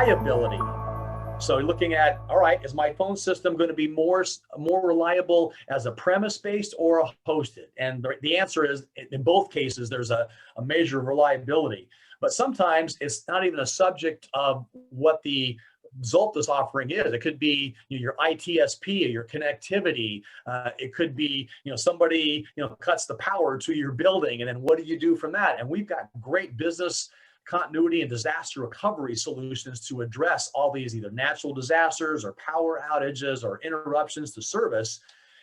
reliability. So looking at, all right, is my phone system going to be more reliable as a premise-based or a hosted? And the answer is, in both cases, there's a measure of reliability. But sometimes it's not even a subject of what the Zultys offering is. It could be your ITSP or your connectivity. It could be somebody cuts the power to your building, and then what do you do from that? And we've got great business continuity and disaster recovery solutions to address all these either natural disasters or power outages or interruptions to service.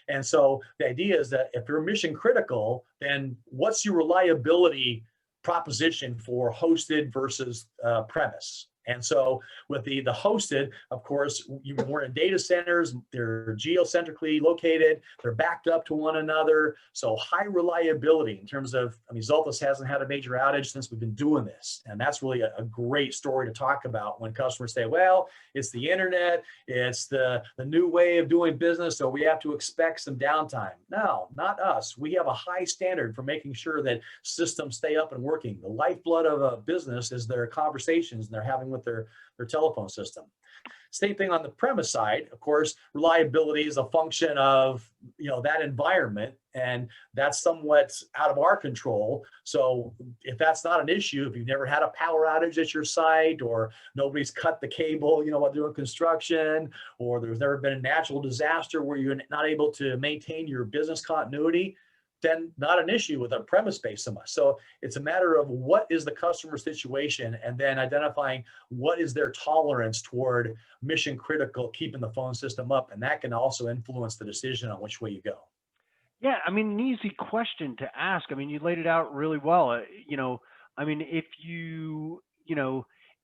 And so the idea is that if you're mission critical, then what's your reliability proposition for hosted versus premise? And so with the hosted, of course, we're in data centers, they're geocentrically located, they're backed up to one another. So high reliability in terms of, Zultys hasn't had a major outage since we've been doing this. And that's really a great story to talk about when customers say, well, it's the internet, it's the new way of doing business, so we have to expect some downtime. No, not us. We have a high standard for making sure that systems stay up and working. The lifeblood of a business is their conversations and they're having with their telephone system. Same thing on the premise side. Of course, reliability is a function of that environment, and that's somewhat out of our control. So if that's not an issue, if you've never had a power outage at your site, or nobody's cut the cable, while doing construction, or there's never been a natural disaster where you're not able to maintain your business continuity, then not an issue with a premise-based so much. So it's a matter of what is the customer situation, and then identifying what is their tolerance toward mission critical, keeping the phone system up. And that can also influence the decision on which way you go. Yeah, an easy question to ask. You laid it out really well. If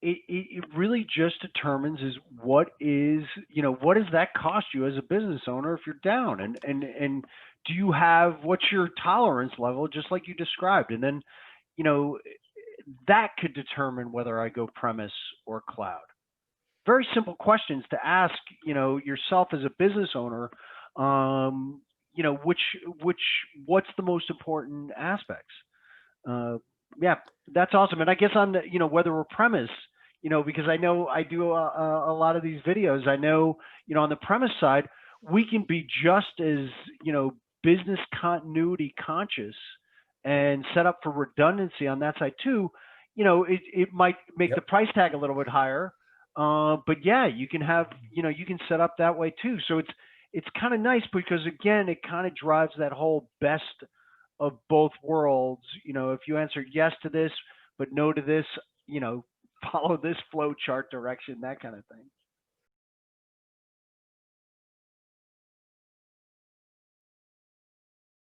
it really just determines is what does that cost you as a business owner if you're down, and do you have, what's your tolerance level, just like you described, and then that could determine whether I go premise or cloud. Very simple questions to ask yourself as a business owner. What's the most important aspects? Yeah, that's awesome. And I guess on the, whether we're premise, because I know I do a lot of these videos, I know, on the premise side, we can be just as, business continuity conscious and set up for redundancy on that side too. It might make the price tag a little bit higher. But yeah, you can have, you can set up that way too. So it's kind of nice because again, it kind of drives that whole best of both worlds. If you answer yes to this, but no to this, follow this flow chart direction, that kind of thing.